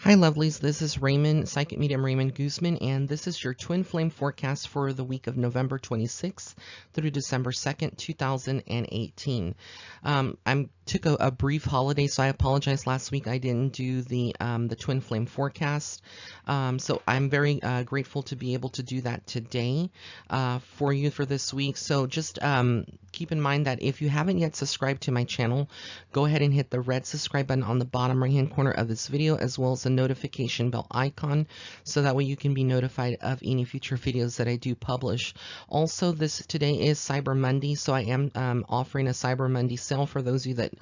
Hi, lovelies. This is Raymond, Psychic Medium Raymond Guzman, and this is your twin flame forecast for the week of November 26th through December 2nd, 2018. I took a brief holiday, so I apologize. Last week I didn't do the twin flame forecast, so I'm very grateful to be able to do that today for you for this week. So just keep in mind that if you haven't yet subscribed to my channel, go ahead and hit the red subscribe button on the bottom right hand corner of this video, as well as the notification bell icon, so that way you can be notified of any future videos that I do publish. Also, today is Cyber Monday, so I am offering a Cyber Monday sale for those of you that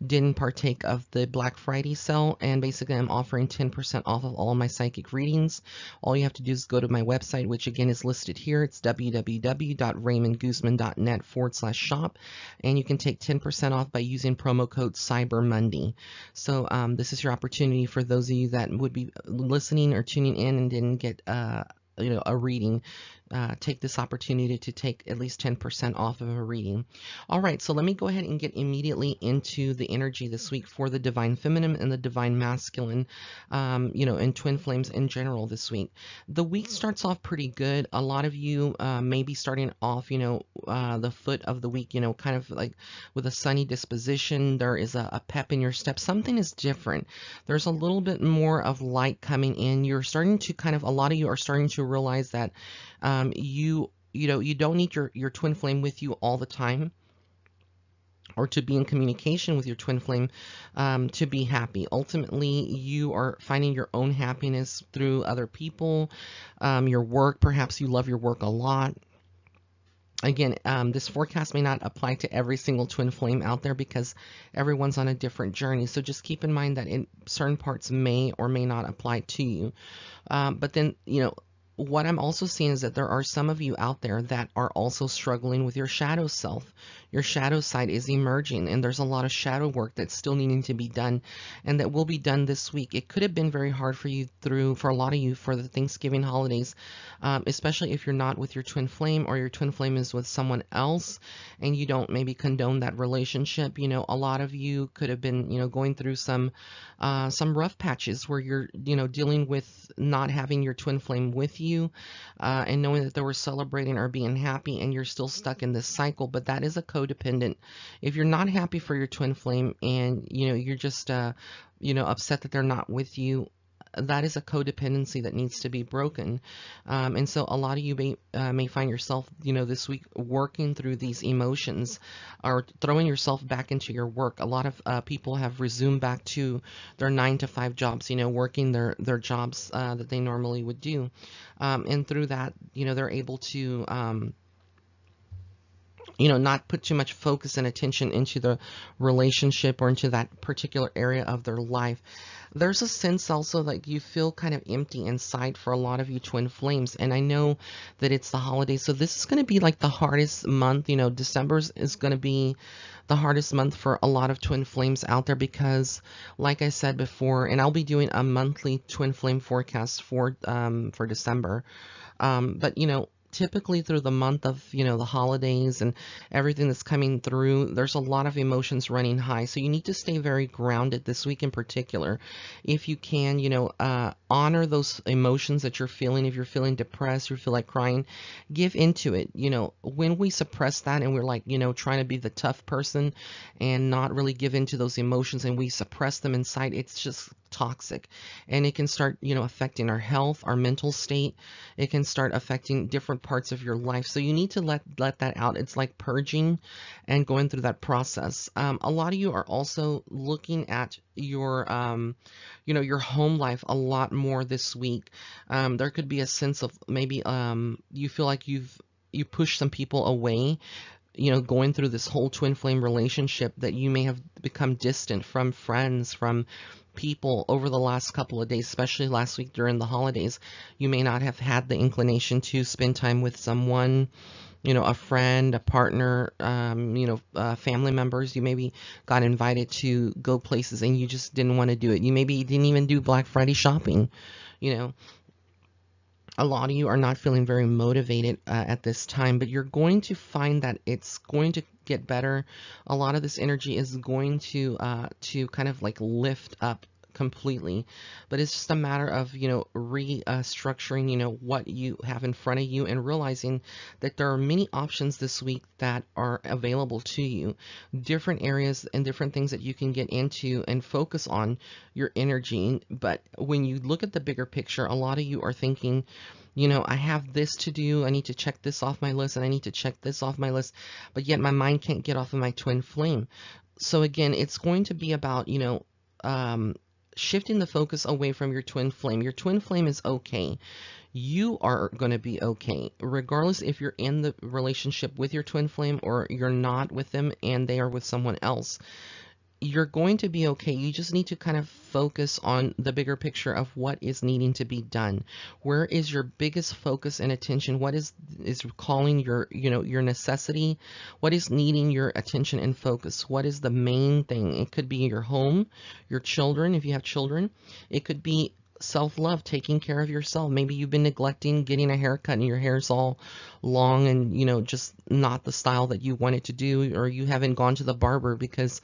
didn't partake of the Black Friday sale, and basically I'm offering 10% off of all of my psychic readings. All you have to do is go to my website, which again is listed here. It's www.raymondguzman.net/shop, and you can take 10% off by using promo code Cyber Monday. So this is your opportunity for those of you that would be listening or tuning in and didn't get a reading. Take this opportunity to take at least 10% off of a reading. All right, so let me go ahead and get immediately into the energy this week for the Divine Feminine and the Divine Masculine, and Twin Flames in general this week. The week starts off pretty good. A lot of you may be starting off, the foot of the week, kind of like with a sunny disposition. There is a pep in your step. Something is different. There's a little bit more of light coming in. You're starting to a lot of you are starting to realize that you don't need your twin flame with you all the time, or to be in communication with your twin flame to be happy. Ultimately, you are finding your own happiness through other people, your work. Perhaps you love your work a lot. Again, this forecast may not apply to every single twin flame out there because everyone's on a different journey. So just keep in mind that in certain parts may or may not apply to you. But then, what I'm also seeing is that there are some of you out there that are also struggling with your shadow self. Your shadow side is emerging, and there's a lot of shadow work that's still needing to be done, and that will be done this week. It could have been very hard for you for a lot of you for the Thanksgiving holidays, especially if you're not with your twin flame, or your twin flame is with someone else and you don't maybe condone that relationship. A lot of you could have been, going through some rough patches where you're, dealing with not having your twin flame with you, and knowing that they were celebrating or being happy, and you're still stuck in this cycle. But that is a codependent. If you're not happy for your twin flame, and you're just upset that they're not with you, that is a codependency that needs to be broken. And so a lot of you may find yourself, this week working through these emotions, or throwing yourself back into your work. A lot of people have resumed back to their 9-to-5 jobs, working their jobs that they normally would do. And through that, they're able to not put too much focus and attention into the relationship or into that particular area of their life. There's a sense also that you feel kind of empty inside for a lot of you twin flames. And I know that it's the holidays, so this is going to be like the hardest month. December is going to be the hardest month for a lot of twin flames out there because, like I said before, and I'll be doing a monthly twin flame forecast for December. But typically through the month of the holidays and everything that's coming through, there's a lot of emotions running high, so you need to stay very grounded this week in particular. If you can, honor those emotions that you're feeling. If you're feeling depressed, you feel like crying, give into it. When we suppress that and we're like trying to be the tough person and not really give into those emotions, and we suppress them inside, it's just toxic, and it can start affecting our health, our mental state. It can start affecting different parts of your life, so you need to let that out. It's like purging and going through that process. A lot of you are also looking at your your home life a lot more this week. There could be a sense of maybe you feel like you push some people away, going through this whole twin flame relationship, that you may have become distant from friends, from people over the last couple of days, especially last week during the holidays. You may not have had the inclination to spend time with someone, a friend, a partner, family members. You maybe got invited to go places and you just didn't want to do it. You maybe didn't even do Black Friday shopping. A lot of you are not feeling very motivated at this time, but you're going to find that it's going to get better. A lot of this energy is going to kind of like lift up completely, but it's just a matter of, restructuring, what you have in front of you, and realizing that there are many options this week that are available to you, different areas and different things that you can get into and focus on your energy. But when you look at the bigger picture, a lot of you are thinking, I have this to do, I need to check this off my list, and I need to check this off my list, but yet my mind can't get off of my twin flame. So again, it's going to be about, shifting the focus away from your twin flame. Your twin flame is okay. You are going to be okay, regardless if you're in the relationship with your twin flame or you're not with them and they are with someone else. You're going to be okay. You just need to kind of focus on the bigger picture of what is needing to be done. Where is your biggest focus and attention? What is calling your, your necessity? What is needing your attention and focus? What is the main thing? It could be your home, your children, if you have children. It could be self-love, taking care of yourself. Maybe you've been neglecting getting a haircut and your hair's all long and, just not the style that you wanted to do, or you haven't gone to the barber because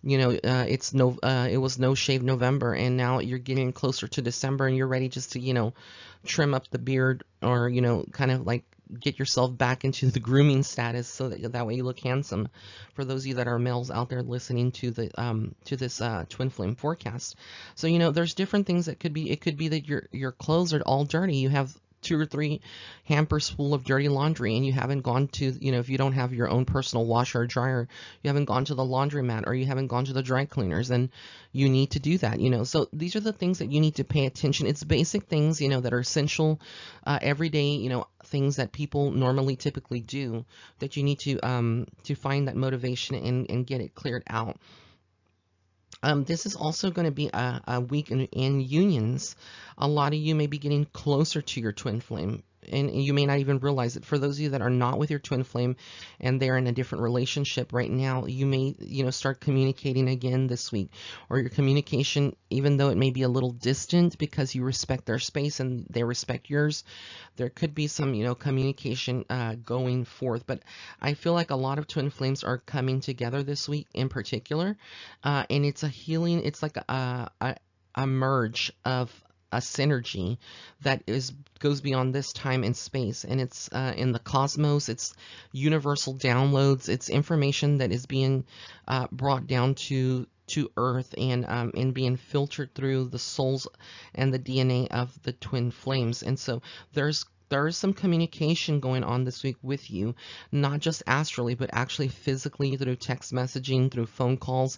it was no shave November, and now you're getting closer to December and you're ready just to, trim up the beard, or, kind of like get yourself back into the grooming status so that way you look handsome. For those of you that are males out there listening to the to this twin flame forecast. So, there's different things that could be. It could be that your clothes are all dirty. You have 2 or 3 hampers full of dirty laundry, and you haven't gone to, if you don't have your own personal washer or dryer, you haven't gone to the laundromat, or you haven't gone to the dry cleaners, and you need to do that. So these are the things that you need to pay attention. It's basic things, that are essential, everyday, things that people normally typically do, that you need to find that motivation and get it cleared out. This is also going to be a week in unions. A lot of you may be getting closer to your twin flame, and you may not even realize it. For those of you that are not with your twin flame and they're in a different relationship right now, you may, start communicating again this week, or your communication, even though it may be a little distant because you respect their space and they respect yours, there could be some, communication going forth. But I feel like a lot of twin flames are coming together this week in particular, and it's a healing. It's like a merge of a synergy that goes beyond this time and space, and it's in the cosmos. It's universal downloads. It's information that is being brought down to Earth, and being filtered through the souls and the DNA of the twin flames. And so there is some communication going on this week with you, not just astrally, but actually physically, through text messaging, through phone calls,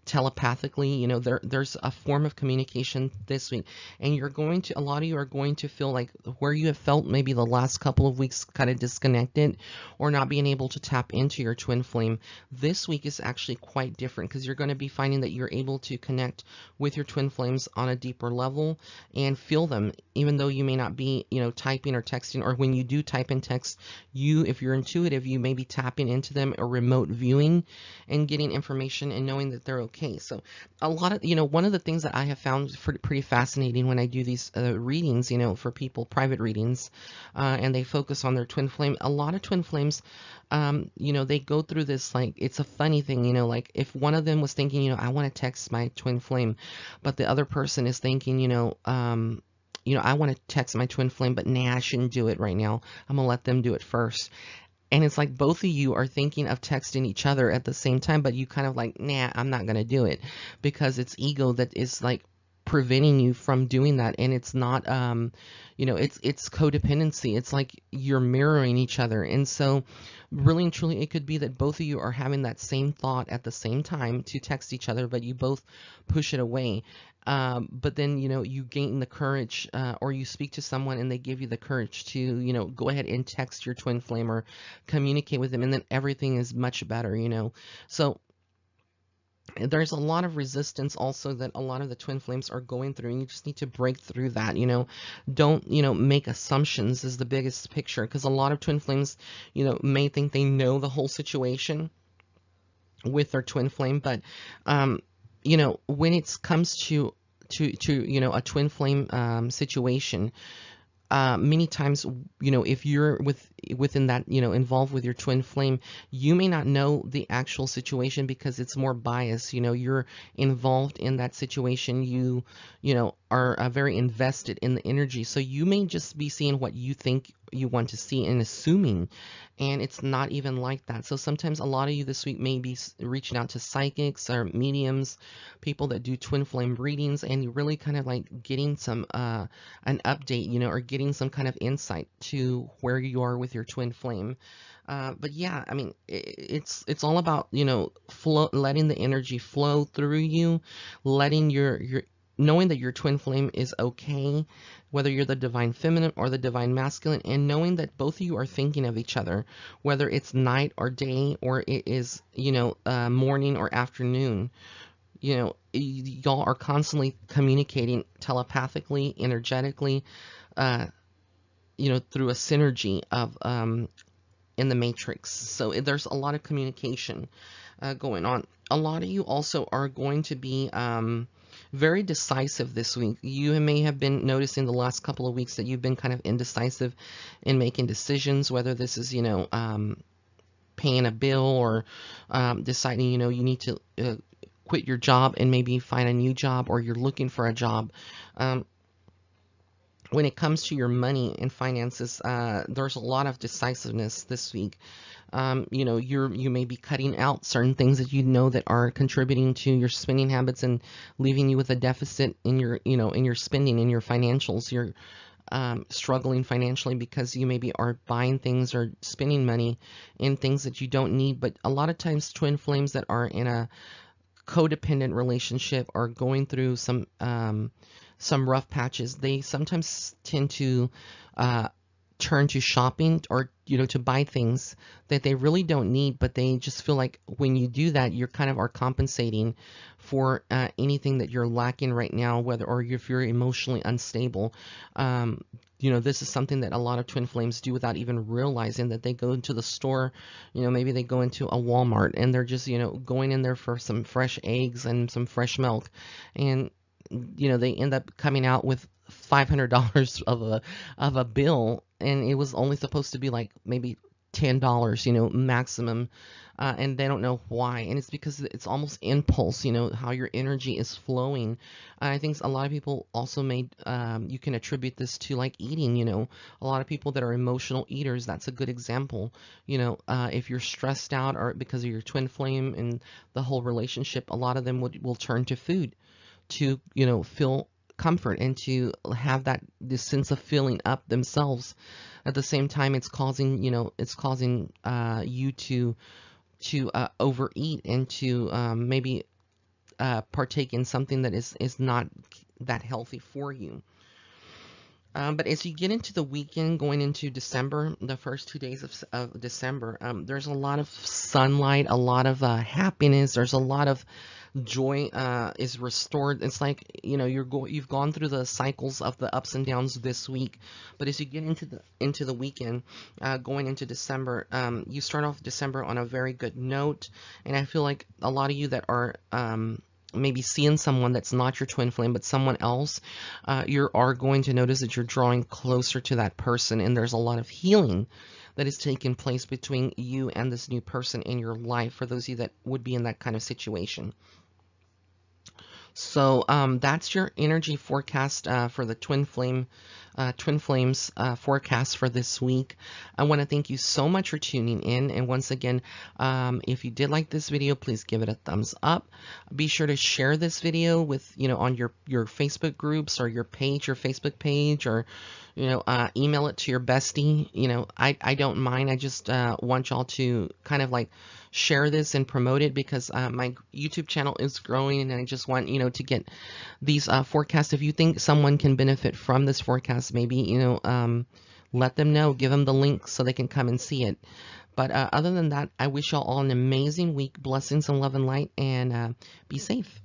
telepathically. There's a form of communication this week, and a lot of you are going to feel like where you have felt maybe the last couple of weeks kind of disconnected or not being able to tap into your twin flame. This week is actually quite different, because you're going to be finding that you're able to connect with your twin flames on a deeper level and feel them, even though you may not be, typing or texting, or when you do type and text, if you're intuitive, you may be tapping into them or remote viewing and getting information and knowing that they're okay. So a lot of, one of the things that I have found pretty fascinating when I do these readings, for people, private readings, and they focus on their twin flame. A lot of twin flames, they go through this, like, it's a funny thing, like if one of them was thinking, I want to text my twin flame, but the other person is thinking, I want to text my twin flame, but nah, I shouldn't do it right now. I'm going to let them do it first. And it's like both of you are thinking of texting each other at the same time, but you kind of like, nah, I'm not going to do it, because it's ego that is like preventing you from doing that. And it's not, it's codependency. It's like you're mirroring each other. And so really and truly, it could be that both of you are having that same thought at the same time to text each other, but you both push it away. But then, you gain the courage, or you speak to someone and they give you the courage to, go ahead and text your twin flame or communicate with them, and then everything is much better, So there's a lot of resistance also that a lot of the twin flames are going through, and you just need to break through that. Don't make assumptions is the biggest picture, because a lot of twin flames may think they know the whole situation with their twin flame, but when it comes to a twin flame situation, many times, if you're within that, involved with your twin flame, you may not know the actual situation because it's more biased. You're involved in that situation. You are very invested in the energy. So you may just be seeing what you think you want to see and assuming, and it's not even like that. So sometimes a lot of you this week may be reaching out to psychics or mediums, people that do twin flame readings, and you really kind of like getting some an update, or getting some kind of insight to where you are with your twin flame. But yeah, I mean, it's all about, flow, letting the energy flow through you, letting your knowing that your twin flame is okay, whether you're the divine feminine or the divine masculine, and knowing that both of you are thinking of each other, whether it's night or day, or it is, morning or afternoon. Y'all are constantly communicating telepathically, energetically, through a synergy of in the matrix. So there's a lot of communication going on. A lot of you also are going to be very decisive this week. You may have been noticing the last couple of weeks that you've been kind of indecisive in making decisions, whether this is, paying a bill, or deciding, you need to quit your job and maybe find a new job, or you're looking for a job. When it comes to your money and finances, there's a lot of decisiveness this week. You may be cutting out certain things that that are contributing to your spending habits and leaving you with a deficit in your, in your spending, in your financials. You're struggling financially because you maybe are buying things or spending money in things that you don't need. But a lot of times, twin flames that are in a codependent relationship are going through some rough patches. They sometimes tend to turn to shopping, or to buy things that they really don't need, but they just feel like when you do that, you're kind of are compensating for anything that you're lacking right now, whether or if you're emotionally unstable. This is something that a lot of twin flames do without even realizing, that they go into the store, maybe they go into a Walmart and they're just, going in there for some fresh eggs and some fresh milk, and they end up coming out with $500 of a bill, and it was only supposed to be like maybe $10, maximum, and they don't know why. And it's because it's almost impulse, how your energy is flowing. I think a lot of people also you can attribute this to like eating. A lot of people that are emotional eaters, that's a good example. If you're stressed out, or because of your twin flame and the whole relationship, a lot of them will turn to food to feel comfort and to have this sense of filling up themselves. At the same time, it's causing you to overeat and to maybe partake in something that is not that healthy for you. But as you get into the weekend, going into December, the first 2 days of December, there's a lot of sunlight, a lot of happiness. There's a lot of joy is restored. It's like, you've gone through the cycles of the ups and downs this week, but as you get into the weekend, going into December, you start off December on a very good note. And I feel like a lot of you that are maybe seeing someone that's not your twin flame but someone else, you are going to notice that you're drawing closer to that person, and there's a lot of healing that is taking place between you and this new person in your life, for those of you that would be in that kind of situation. So that's your energy forecast for the twin flames forecast for this week. I want to thank you so much for tuning in, and once again, if you did like this video, please give it a thumbs up. Be sure to share this video with on your Facebook groups, or your Facebook page, or email it to your bestie. I don't mind. I just want y'all to kind of like share this and promote it, because my YouTube channel is growing, and I just want to get these forecasts. If you think someone can benefit from this forecast, maybe let them know, give them the link so they can come and see it. But other than that, I wish y'all all an amazing week. Blessings and love and light, and be safe.